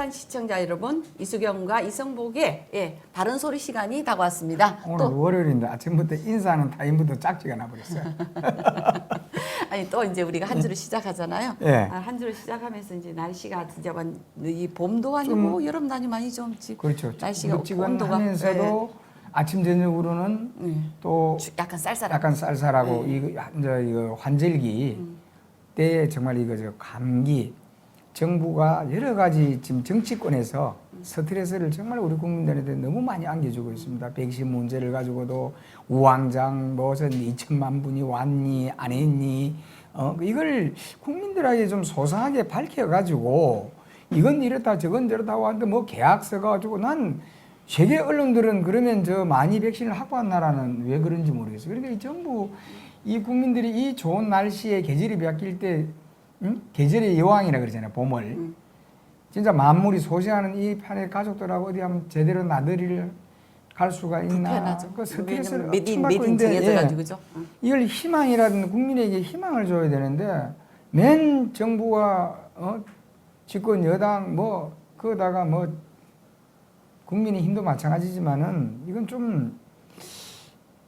인사한 시청자 여러분, 이수경과 이성복의 바른 소리 시간이 다가왔습니다. 오늘 월요일인데 아침부터 인사하는 타임부터 짝지가 나버렸어요. 아니 또 이제 우리가 한 주를 시작하잖아요. 예. 한 주를 시작하면서 이제 날씨가 진짜 이 봄도 아니고 여름도 아니고 많이 좀 그렇죠. 날씨가 온도가 하면서도 아침 저녁으로는 또 약간 쌀쌀하고 약간 쌀쌀하고 이거 환절기 때 정말 이거 감기 정부가 여러 가지 지금 정치권에서 스트레스를 정말 우리 국민들한테 너무 많이 안겨주고 있습니다. 백신 문제를 가지고도 우왕좌왕 무슨 2천만 분이 왔니 안 했니 이걸 국민들에게 좀 소상하게 밝혀가지고 이건 이렇다 저건 저렇다 하는데 뭐 계약서가 가지고 난 세계 언론들은 그러면 저 많이 백신을 확보한 나라는 왜 그런지 모르겠어요. 그러니까 이 정부 이 국민들이 이 좋은 날씨에 계절이 바뀔 때 계절의 여왕이라 그러잖아요. 봄을. 진짜 만물이 소생하는 이 판의 가족들하고 어디 한번 제대로 나들이를 갈 수가 있나. 그 스트레스를 매딩 정해져가지고 그죠? 이걸 희망이라든 국민에게 희망을 줘야 되는데 맨 정부와 집권 여당 뭐 그거다가 뭐 국민의힘도 마찬가지지만은 이건 좀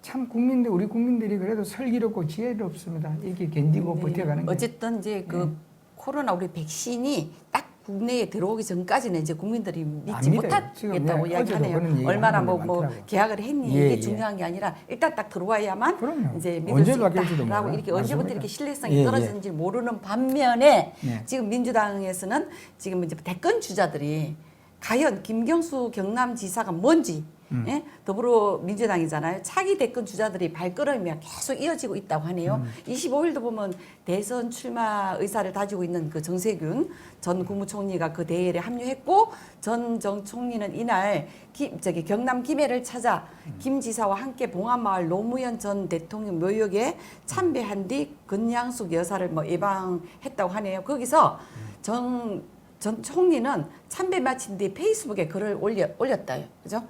참 우리 국민들이 그래도 슬기롭고 지혜롭습니다. 이렇게 견디고 버텨가는 게. 어쨌든 이제 그 코로나 우리 백신이 딱 국내에 들어오기 전까지는 이제 국민들이 믿지 못하겠다고 이야기하네요. 얼마나 뭐 계약을 했니 이게 중요한 게 아니라 일단 딱 들어와야만 그럼요. 이제 믿을 수 있다라고 이렇게 언제부터 이렇게 신뢰성이 떨어지는지 모르는 반면에 지금 민주당에서는 지금 이제 대권 주자들이 과연 김경수 경남지사가 뭔지 더불어민주당이잖아요. 차기 대권 주자들이 발걸음이 계속 이어지고 있다고 하네요. 25일도 보면 대선 출마 의사를 다지고 있는 그 정세균 전 국무총리가 그 대회에 합류했고 전 정 총리는 이날 경남 김해를 찾아 김 지사와 함께 봉화마을 노무현 전 대통령 묘역에 참배한 뒤 건양숙 여사를 뭐 예방했다고 하네요. 거기서 전 총리는 참배 마친 뒤 페이스북에 글을 올렸다. 그죠?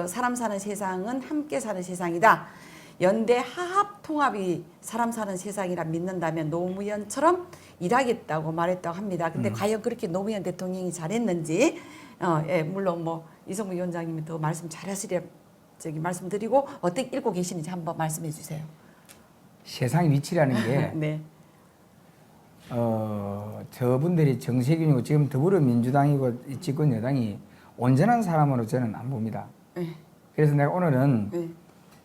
사람 사는 세상은 함께 사는 세상이다. 연대 하합 통합이 사람 사는 세상이라 믿는다면 노무현처럼 일하겠다고 말했다고 합니다. 근데 과연 그렇게 노무현 대통령이 잘했는지, 물론 뭐 이성무 위원장님이 더 말씀 잘하시려 말씀드리고 어떻게 읽고 계시는지 한번 말씀해 주세요. 세상의 위치라는 게 네. 저분들이 정세균이고 지금 더불어민주당이고 집권 여당이 온전한 사람으로 저는 안 봅니다. 그래서 내가 오늘은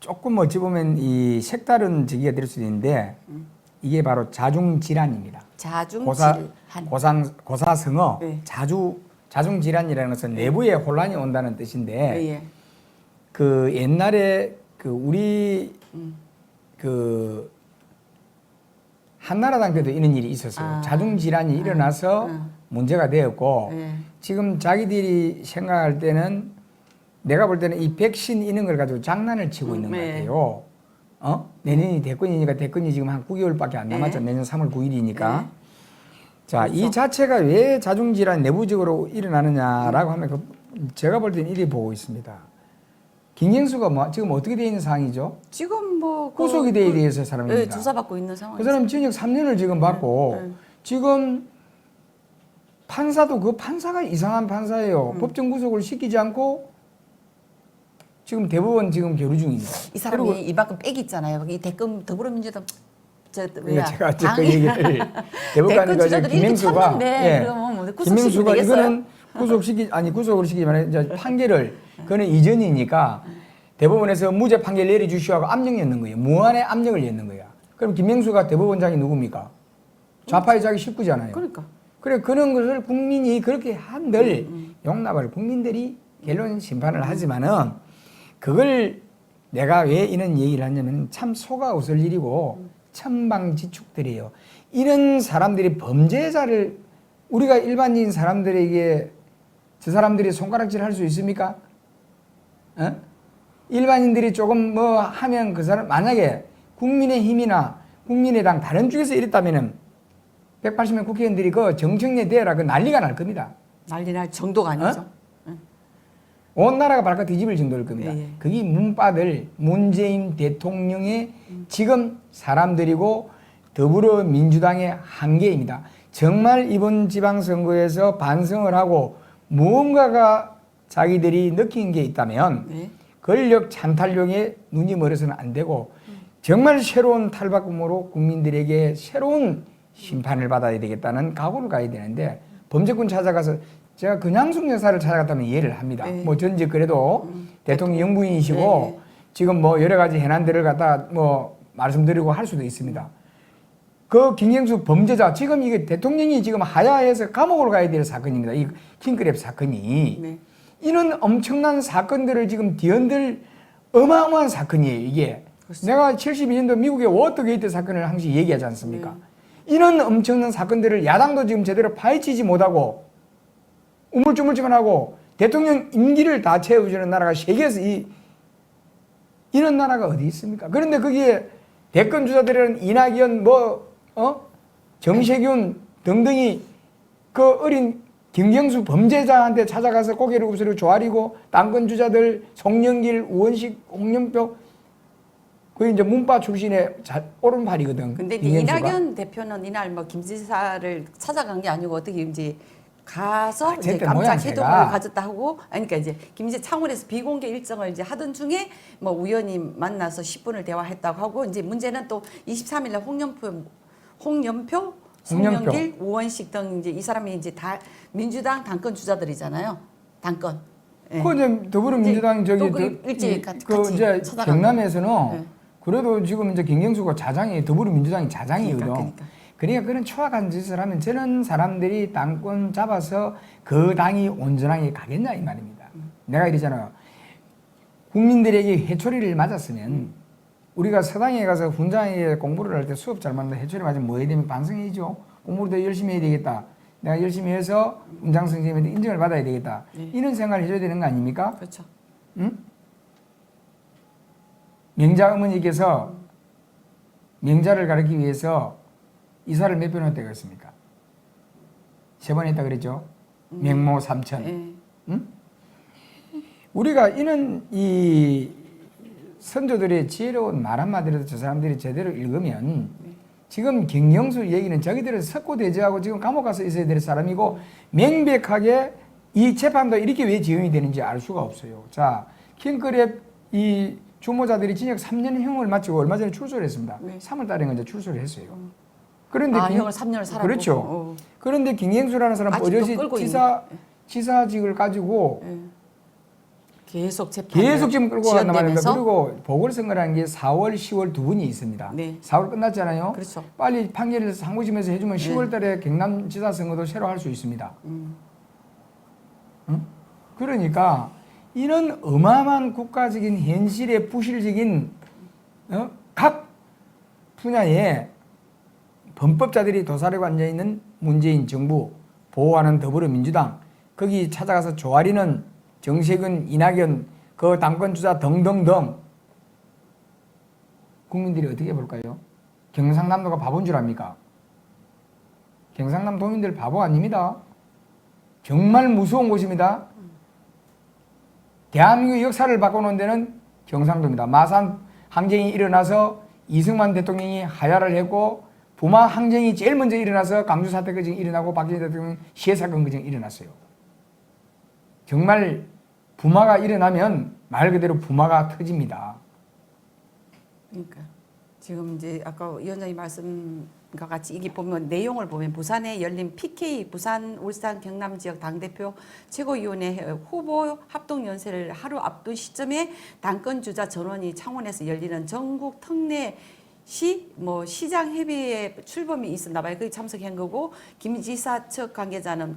조금 어찌 보면 이 색다른 제기가 될 수도 있는데 이게 바로 자중질환입니다. 고사성어 자중질환이라는 것은 내부에 혼란이 온다는 뜻인데 그 옛날에 우리 한나라당 때도 이런 일이 있었어요. 자중질환이 일어나서 문제가 되었고 지금 자기들이 생각할 때는 내가 볼 때는 이 백신 이런 걸 가지고 장난을 치고 있는 것 같아요. 내년이 대권이니까 대권이 지금 한 9개월밖에 안 남았죠. 내년 3월 9일이니까. 자, 이 자체가 왜 자중질환 내부적으로 일어나느냐라고 하면 제가 볼 때는 이렇게 보고 있습니다. 김경수가 지금 어떻게 되어 있는 상황이죠? 지금 뭐 구속이 되어 있는 사람입니다. 조사받고 있는 상황. 그 사람 징역 3년을 지금 받고 지금 판사도 그 판사가 이상한 판사예요. 법정 구속을 시키지 않고 지금 대법원 지금 교류 중입니다. 이 사람이 이만큼 빽이 있잖아요. 이 대권 더불어민주당 제가 그 얘기를 대법관과 김명수가 김명수가 이거는 구속을 시키지 말아요. 이제 판결을 그거는 이전이니까 대법원에서 무죄 판결 내려주시오 하고 압력이 있는 거예요. 무한의 압력을 넣는 거야. 그럼 김명수가 대법원장이 누굽니까? 좌파의 자기 식구잖아요. 그러니까. 그래 그런 것을 국민이 그렇게 한들 용납을 국민들이 결론 심판을 하지만은 그걸 내가 왜 이런 얘기를 하냐면 참 속아 웃을 일이고 천방지축들이에요. 이런 사람들이 범죄자를 우리가 일반인 사람들에게 저 사람들이 손가락질 할 수 있습니까? 일반인들이 조금 뭐 하면 그 사람 만약에 국민의힘이나 국민의당 다른 쪽에서 이랬다면은 180명 국회의원들이 그 정청래 대회라 그 난리가 날 겁니다. 난리 날 정도가 아니죠. 온 나라가 발칵 뒤집을 정도일 겁니다. 그게 문바들 문재인 대통령의 지금 사람들이고 더불어민주당의 한계입니다. 정말 이번 지방선거에서 반성을 하고 무언가가 자기들이 느낀 게 있다면 네. 권력 찬탈용에 눈이 멀어서는 안 되고 정말 새로운 탈바꿈으로 국민들에게 새로운 심판을 받아야 되겠다는 각오를 가야 되는데 범죄권 찾아가서 제가 근양숙 여사를 찾아갔다면 이해를 합니다. 네. 뭐 전직 그래도 대통령 영부인이시고 네. 지금 뭐 여러 가지 해난들을 갖다 뭐 말씀드리고 할 수도 있습니다. 그 김경수 범죄자 지금 이게 대통령이 지금 하야해서 감옥으로 가야 될 사건입니다. 이 킹크랩 사건이 네. 이런 엄청난 사건들을 지금 뒤흔들 어마어마한 사건이에요. 이게 그렇습니다. 내가 72년도 미국의 워터게이트 사건을 항상 얘기하지 않습니까? 이런 엄청난 사건들을 야당도 지금 제대로 파헤치지 못하고 우물쭈물쭈물 하고 대통령 임기를 다 채워주는 나라가 세계에서 이런 나라가 어디 있습니까? 그런데 거기에 대권 주자들은 이낙연 정세균 등등이 그 어린 김경수 범죄자한테 찾아가서 고개를 우스르 조아리고 당권 주자들 송영길, 우원식, 홍영표 그 이제 문파 출신의 오른팔이거든. 근데 이제 김경수가. 이낙연 대표는 이날 뭐 김 지사를 찾아간 게 아니고 어떻게 이제 가서 이제 어쨌든 깜짝 모양새가. 회동을 가졌다 하고, 아니 그러니까 이제 김지 창원에서 비공개 일정을 이제 하던 중에 뭐 우연히 만나서 10분을 대화했다고 하고, 이제 문제는 또 23일 날 홍영표, 송영길, 우원식 등 이제 이 사람이 이제 다 민주당 당권 주자들이잖아요. 당권. 예. 그 이제 더불어민주당 이제 저기 또 일찍 같이 이제 찾아가고. 경남에서는 네. 그래도 지금 이제 김경수가 자장이 더불어민주당이 자장이거든. 그러니까. 그러니까 그런 추악한 짓을 하면 저런 사람들이 당권 잡아서 그 당이 온전하게 가겠냐 이 말입니다. 내가 이러잖아요. 국민들에게 해초리를 맞았으면 우리가 서당에 가서 훈장에 공부를 할 때 수업 잘 맞는데 해초리 맞으면 뭐 해야 되면 반성해야죠. 공부를 더 열심히 해야 되겠다. 내가 열심히 해서 훈장 선생님한테 인정을 받아야 되겠다. 네. 이런 생각을 해줘야 되는 거 아닙니까? 그렇죠. 응? 명자 어머니께서 명자를 가르치기 위해서 이사를 몇 번 했다고 했습니까? 3번 했다 그랬죠? 명모 삼천. 예. 응? 우리가 이런 이 선조들의 지혜로운 말 한마디라도 저 사람들이 제대로 읽으면 지금 김경수 얘기는 자기들은 석고대죄하고 지금 감옥 가서 있어야 될 사람이고 명백하게 이 재판도 이렇게 왜 지연이 되는지 알 수가 없어요. 자, 킹크랩 이 주모자들이 징역 3년형을 마치고 얼마 전에 출소를 했습니다. 네. 3월 달에 이제 출소를 했어요. 그런데 형을 3년을 살았고. 그렇죠. 그런데 김경수라는 사람 아직도 버젓이 끌고 지사직을 가지고 예. 계속 재판. 계속 지금 끌고 간단 말입니다. 지연되면서. 그리고 보궐선거라는 게 4월, 10월 두 번이 있습니다. 네. 4월 끝났잖아요. 그렇죠. 빨리 판결을 상고심에서 해주면 10월 달에 경남지사 선거도 새로 할 수 있습니다. 응? 그러니까 이런 어마어마한 국가적인 현실의 부실적인 각 분야에 범법자들이 도사리고 앉아있는 문재인 정부, 보호하는 더불어민주당, 거기 찾아가서 조아리는 정세균, 이낙연, 그 당권주자 등등등 국민들이 어떻게 볼까요? 경상남도가 바본 줄 압니까? 경상남 도민들 바보 아닙니다. 정말 무서운 곳입니다. 대한민국 역사를 바꿔놓은 데는 경상도입니다. 마산 항쟁이 일어나서 이승만 대통령이 하야를 했고 부마 항쟁이 제일 먼저 일어나서 강주 사태 그정 일어나고 박정희 대통령 시해사건 그정 일어났어요. 정말 부마가 일어나면 말 그대로 부마가 터집니다. 그러니까 지금 이제 아까 위원장님 말씀과 같이 이게 보면 내용을 보면 부산에 열린 PK 부산 울산 경남 지역 당대표 최고위원회 후보 합동 연설을 하루 앞둔 시점에 당권 주자 전원이 창원에서 열리는 전국 특례 시장 협의회 출범이 있었나 봐요. 거기 참석한 거고 김 지사 측 관계자는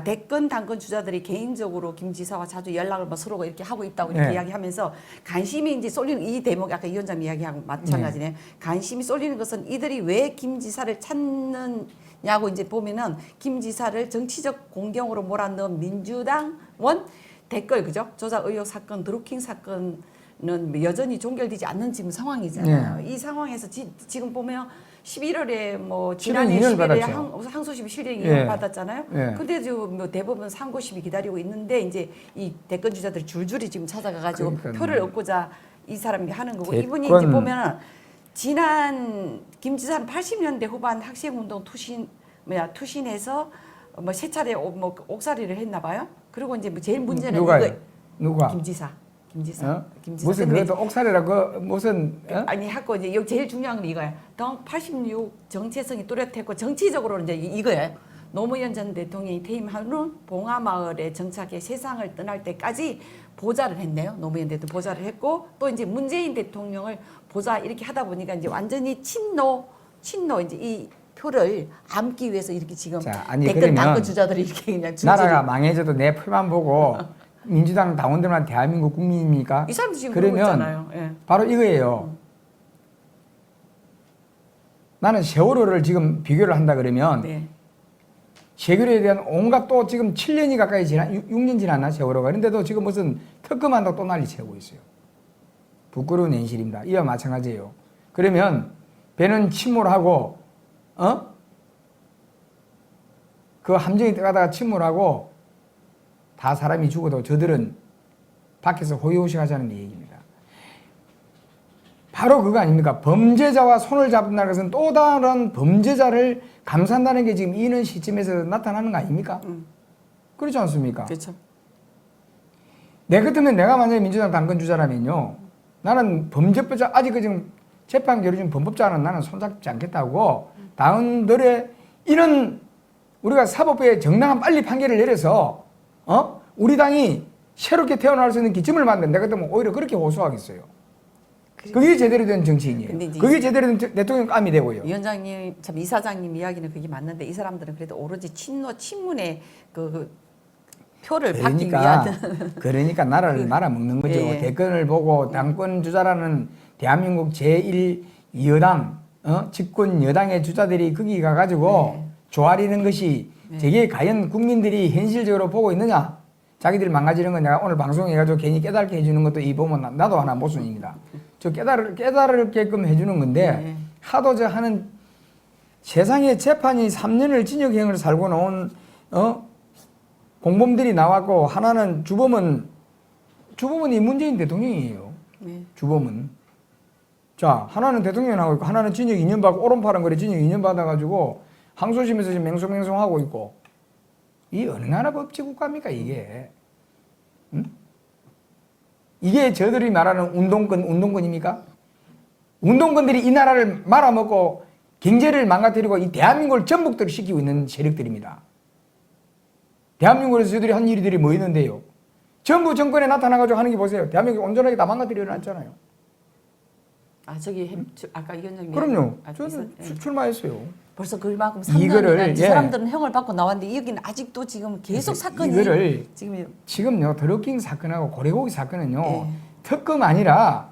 대권 당권 주자들이 개인적으로 김 지사와 자주 연락을 뭐 서로 이렇게 하고 있다고 이렇게 네. 이야기하면서 관심이 이제 쏠리는 이 대목 아까 이 위원장 이야기하고 마찬가지네요. 관심이 쏠리는 것은 이들이 왜 김 지사를 찾느냐고 이제 보면은 김 지사를 정치적 공경으로 몰아넣은 민주당원 댓글 그죠? 조작 의혹 사건, 드루킹 사건은 여전히 종결되지 않는 지금 상황이잖아요. 이 상황에서 지금 보면 11월에 뭐 지난해 11월에 항소심 실형 2년 받았잖아요. 근데 지금 뭐 대법원 상고심이 기다리고 있는데 이제 이 대권 주자들이 줄줄이 지금 찾아가가지고 표를 얻고자 이 사람이 하는 거고 이분이 이제 보면은 지난 김 지사는 80년대 후반 학생운동 투신해서 뭐 세 차례 뭐 옥살이를 했나 봐요. 그리고 이제 뭐 제일 문제는 누가요? 이거 누가? 김지사. 어? 김지사. 무슨 근데 그것도 옥살이라고 무슨 어? 아니 하고 이제 여기 제일 중요한 건 이거야. 당 86 정체성이 뚜렷했고 정치적으로 이제 이거예요. 노무현 전 대통령이 퇴임한 후 봉화마을에 정착해 세상을 떠날 때까지 보좌를 했네요. 노무현 대통령 보좌를 했고 또 이제 문재인 대통령을 보좌 이렇게 하다 보니까 이제 완전히 친노 이제 이 표를 암기 위해서 이렇게 지금 자, 아니, 댓글 그러면 당근 주자들이 이렇게 그냥 나라가 망해져도 내 표만 보고 민주당 당원들만 대한민국 국민입니까? 이 사람도 지금 그러고 그러면 있잖아요. 예. 바로 이거예요. 나는 세월호를 지금 비교를 한다 그러면 네. 세월호에 대한 온갖 또 지금 7년이 가까이 지난 6년 지났나 세월호가. 그런데도 지금 무슨 특검한다고 또 난리 채우고 있어요. 부끄러운 현실입니다. 이와 마찬가지예요. 그러면 배는 침몰하고 그 함정이 들어가다가 침몰하고 다 사람이 죽어도 저들은 밖에서 호의호식하자는 얘기입니다. 바로 그거 아닙니까? 범죄자와 손을 잡는다는 것은 또 다른 범죄자를 감싼다는 게 지금 이런 시점에서 나타나는 거 아닙니까? 그렇지 않습니까? 그렇죠. 내 같으면 내가 만약에 민주당 당권 주자라면요. 나는 범죄자 아직 지금 재판 결의 중 범법자는 나는 손잡지 않겠다고 당원들의 이런 우리가 사법부에 정당한 빨리 판결을 내려서 우리 당이 새롭게 태어날 수 있는 기점을 만든 내가 같으면 오히려 그렇게 호소하겠어요. 그게 제대로 된 정치인이에요. 그게 제대로 된 대통령감이 되고요. 위원장님, 참 이사장님 이야기는 그게 맞는데 이 사람들은 그래도 오로지 친문의 그 표를 받기 위한. 그러니까 나라를 말아먹는 거죠. 예. 대권을 보고 당권 주자라는 대한민국 제1여당 집권 여당의 주자들이 거기 가가지고 조아리는 것이 저게 과연 국민들이 현실적으로 보고 있느냐. 자기들이 망가지는 건 내가 오늘 방송해가지고 괜히 깨닫게 해주는 것도 이 보면 나도 하나 모순입니다. 저 깨달을게끔 해주는 건데 하도 저 하는 세상에 재판이 3년을 징역형을 살고 나온 공범들이 나왔고 하나는 주범은 이 문재인 대통령이에요. 주범은. 자, 하나는 대통령 나오고 있고 하나는 징역 2년 받고 오른팔은 그래 징역 2년 받아가지고 항소심에서 지금 맹송맹송하고 있고 이 어느 나라 법치국가입니까 이게? 응? 이게 저들이 말하는 운동권입니까? 운동권들이 이 나라를 말아먹고 경제를 망가뜨리고 이 대한민국을 전복들을 시키고 있는 세력들입니다. 대한민국에서 저들이 한 일들이 뭐 있는데요? 전부 정권에 나타나가지고 하는 게 보세요. 대한민국 온전하게 다 망가뜨려 놨잖아요. 아 저기 아까 위원장님. 그럼요. 저는 출마했어요. 벌써 그만큼 이거를 사람들은 형을 받고 나왔는데 여기는 아직도 지금 계속 사건이 이거를 지금요 드루킹 사건하고 고래고기 사건은요 특검 아니라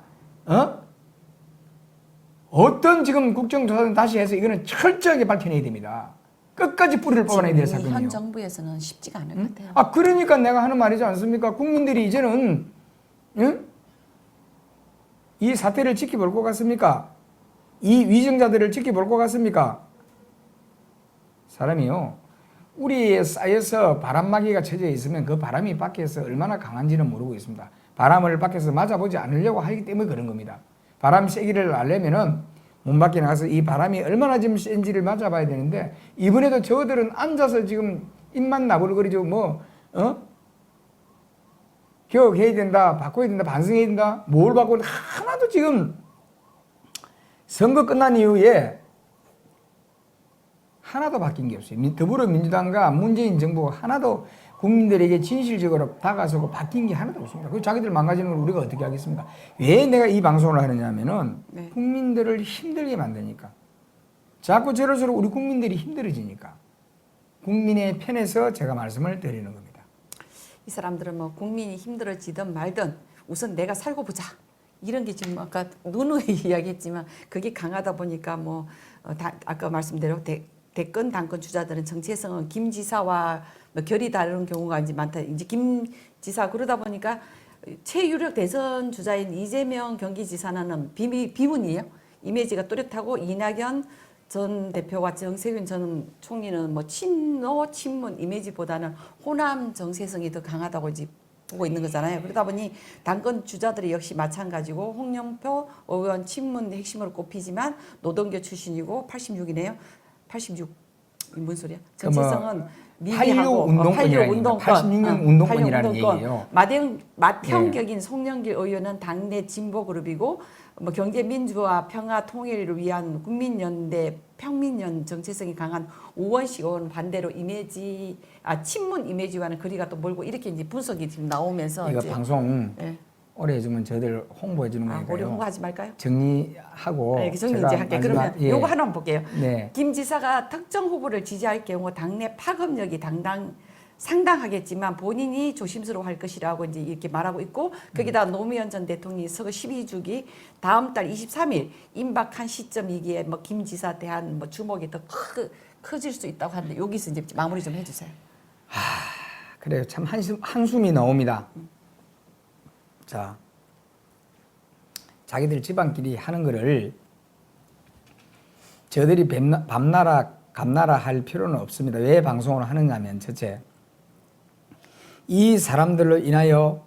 어떤 지금 국정조사는 다시 해서 이거는 철저하게 밝혀내야 됩니다. 끝까지 뿌리를 뽑아내야 될 사건이에요. 현 정부에서는 쉽지가 않을 것 같아요. 아 그러니까 내가 하는 말이지 않습니까? 국민들이 이제는 이 사태를 지켜볼 것 같습니까? 이 위정자들을 지켜볼 것 같습니까? 사람이요. 우리에 쌓여서 바람막이가 쳐져 있으면 그 바람이 밖에서 얼마나 강한지는 모르고 있습니다. 바람을 밖에서 맞아보지 않으려고 하기 때문에 그런 겁니다. 바람 세기를 알려면은 문 밖에 나가서 이 바람이 얼마나 지금 센지를 맞아봐야 되는데 이번에도 저들은 앉아서 지금 입만 나불거리죠. 개혁해야 된다, 바꿔야 된다, 반성해야 된다, 뭘 바꿔야 된다. 하나도 지금 선거 끝난 이후에 하나도 바뀐 게 없어요. 더불어민주당과 문재인 정부가 하나도 국민들에게 진실적으로 다가서고 바뀐 게 하나도 없습니다. 그 자기들 망가지는 걸 우리가 어떻게 하겠습니까? 왜 내가 이 방송을 하느냐면은 국민들을 힘들게 만드니까. 자꾸 저럴수록 우리 국민들이 힘들어지니까. 국민의 편에서 제가 말씀을 드리는 겁니다. 이 사람들은 뭐 국민이 힘들어지든 말든 우선 내가 살고 보자. 이런 게 지금 아까 누누이 이야기했지만 그게 강하다 보니까 뭐 아까 말씀대로 대권 당권 주자들은 정체성은 김 지사와 뭐 결이 다른 경우가 이제 많다. 이제 김 지사 그러다 보니까 최유력 대선 주자인 이재명 경기지사는 비문이에요. 이미지가 또렷하고 이낙연 전 대표와 정세균 전 총리는 뭐 친문 이미지보다는 호남 정체성이 더 강하다고 이제 보고 있는 거잖아요. 그러다 보니 당권 주자들이 역시 마찬가지고 홍영표 의원 친문 핵심으로 꼽히지만 노동계 출신이고 86이네요. 86 뭔 소리야? 그 뭐 정체성은 86 운동권이라는 86년 운동권이라는 얘기예요. 맏형격인 송영길 의원은 당내 진보 그룹이고 뭐 경제민주화 평화 통일을 위한 국민연대 평민연 정체성이 강한 우원식 의원 반대로 친문 이미지와는 거리가 또 멀고 이렇게 이제 분석이 지금 나오면서 이거 이제 방송 예. 오래 해주면 저희들 홍보해 주는 거니까요. 우리 홍보하지 말까요? 정리하고 네, 정리 이제 할게. 그러면 예. 요거 하나만 볼게요. 네. 김 지사가 특정 후보를 지지할 경우 당내 파급력이 상당하겠지만 본인이 조심스러워할 것이라고 이제 이렇게 말하고 있고 거기다 노무현 전 대통령이 서거 12주기 다음 달 23일 임박한 시점이기에 뭐 김 지사 대한 뭐 주목이 더 커질 수 있다고 하는데 여기서 이제 마무리 좀 해주세요. 그래요. 참 한숨이 나옵니다. 자, 자기들 집안끼리 하는 거를 저들이 밤나라 감나라 할 필요는 없습니다. 왜 방송을 하느냐면 첫째, 이 사람들로 인하여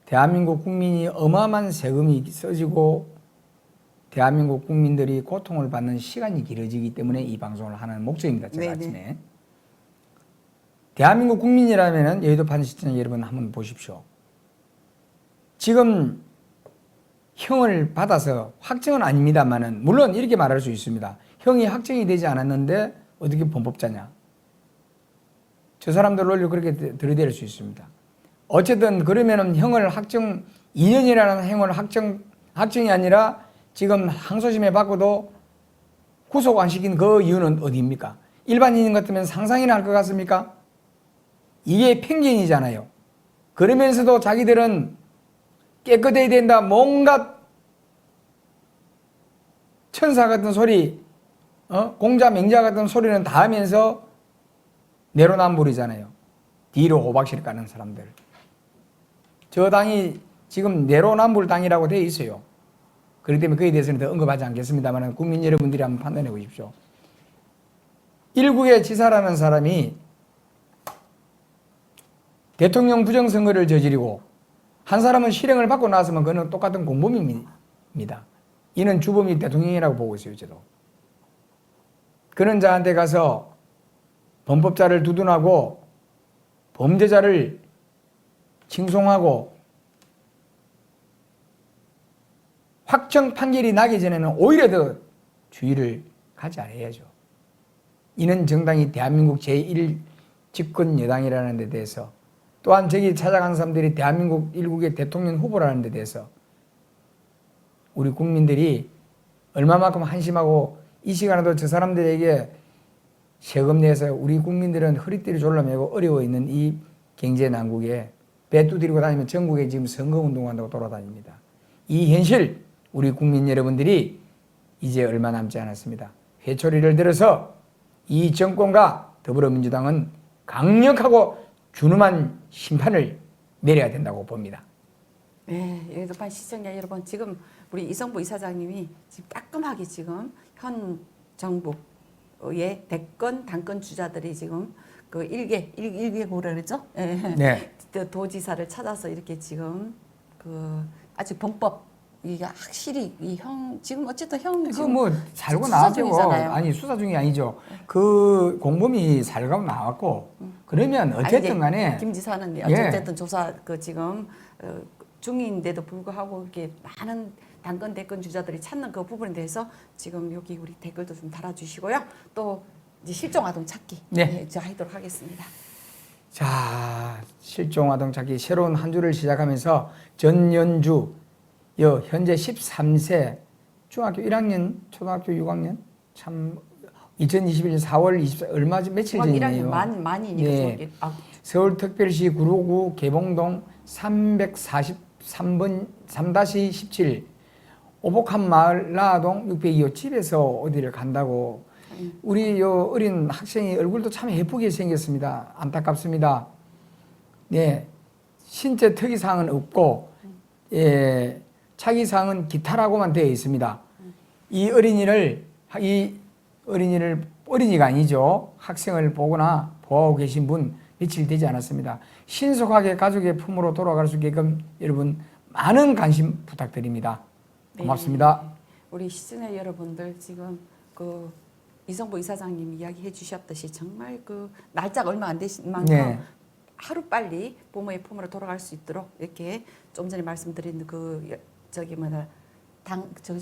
대한민국 국민이 어마어마한 세금이 써지고 대한민국 국민들이 고통을 받는 시간이 길어지기 때문에 이 방송을 하는 목적입니다. 제가 네네. 아침에. 대한민국 국민이라면 여의도판 시청자 여러분 한번 보십시오. 지금 형을 받아서 확정은 아닙니다만은 물론 이렇게 말할 수 있습니다. 형이 확정이 되지 않았는데 어떻게 범법자냐. 저 사람들 논리를 그렇게 들이댈 수 있습니다. 어쨌든 그러면은 형을 2년이라는 형을 확정이 아니라 지금 항소심에 받고도 구속 안 시킨 그 이유는 어디입니까? 일반인인 같으면 상상이나 할 것 같습니까? 이게 편견이잖아요. 그러면서도 자기들은 깨끗해야 된다. 뭔가 천사 같은 소리, 공자 맹자 같은 소리는 다 하면서 내로남불이잖아요. 뒤로 호박실 까는 사람들. 저 당이 지금 내로남불 당이라고 되어 있어요. 그렇기 때문에 그에 대해서는 더 언급하지 않겠습니다만 국민 여러분들이 한번 판단해 보십시오. 일국의 지사라는 사람이 대통령 부정선거를 저지르고 한 사람은 실형을 받고 나서면 그는 똑같은 공범입니다. 이는 주범이 대통령이라고 보고 있어요. 저도. 그런 자한테 가서 범법자를 두둔하고 범죄자를 칭송하고 확정 판결이 나기 전에는 오히려 더 주의를 가지 않아야죠. 이는 정당이 대한민국 제1집권 여당이라는 데 대해서 또한 저기 찾아간 사람들이 대한민국 일국의 대통령 후보라는 데 대해서 우리 국민들이 얼마만큼 한심하고 이 시간에도 저 사람들에게 세금 내서 우리 국민들은 허리띠를 졸라매고 어려워 있는 이 경제 난국에 배 두드리고 다니면 전국에 지금 선거운동한다고 돌아다닙니다. 이 현실 우리 국민 여러분들이 이제 얼마 남지 않았습니다. 회초리를 들어서 이 정권과 더불어민주당은 강력하고 준엄한 심판을 내려야 된다고 봅니다. 네, 여의도판 시청자 여러분, 지금 우리 이성부 이사장님이 지금 따끔하게 지금 현 정부의 대권 당권 주자들이 지금 그 일개 뭐라 그랬죠? 네. 도지사를 찾아서 이렇게 지금 그 아직 범법 이게 확실히 이 형 지금 어쨌든 형 그 뭐 살고 수사 나왔고 중이잖아요. 아니 수사 중이 아니죠. 그 공범이 살고 나왔고 그러면 어쨌든 간에 김 지사는 예. 어쨌든 조사 그 지금 중인데도 불구하고 이렇게 많은 당권 대권 주자들이 찾는 그 부분에 대해서 지금 여기 우리 댓글도 좀 달아주시고요. 또 이제 실종 아동 찾기 네. 이제 하도록 하겠습니다. 자, 실종 아동 찾기 새로운 한 주를 시작하면서 전연주 현재 13세 중학교 1학년 초등학교 6학년 참 2021년 4월 24일 얼마 전 며칠 전이네요. 만이니까 네. 서울특별시 구로구 개봉동 343번 3-17 오복한 마을 나아동 602호 집에서 어디를 간다고 우리 요 어린 학생이 얼굴도 참 예쁘게 생겼습니다. 안타깝습니다. 네, 신체 특이사항은 없고 예, 차기사항은 기타라고만 되어 있습니다. 이 어린이가 아니죠. 학생을 보거나 보호하고 계신 분 며칠 되지 않았습니다. 신속하게 가족의 품으로 돌아갈 수 있게끔 여러분 많은 관심 부탁드립니다. 고맙습니다. 네. 우리 시청자 여러분들 지금 그 이성보 이사장님이 이야기해 주셨듯이 정말 그 날짜가 얼마 안 되신 만큼 네. 하루 빨리 부모의 품으로 돌아갈 수 있도록 이렇게 좀 전에 말씀드린 그 저기 뭐냐 저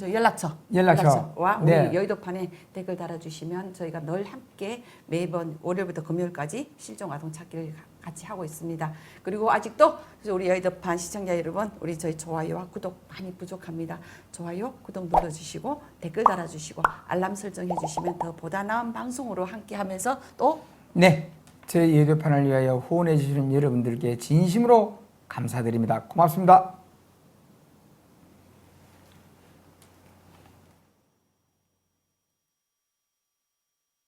연락처와 우리 네. 여의도판에 댓글 달아주시면 저희가 늘 함께 매번 월요일부터 금요일까지 실종 아동 찾기를 같이 하고 있습니다. 그리고 아직도 우리 여의도판 시청자 여러분, 우리 저희 좋아요와 구독 많이 부족합니다. 좋아요, 구독 눌러주시고 댓글 달아주시고 알람 설정해 주시면 더 보다 나은 방송으로 함께하면서 또 네, 저희 여의도판을 위하여 후원해 주시는 여러분들께 진심으로 감사드립니다. 고맙습니다.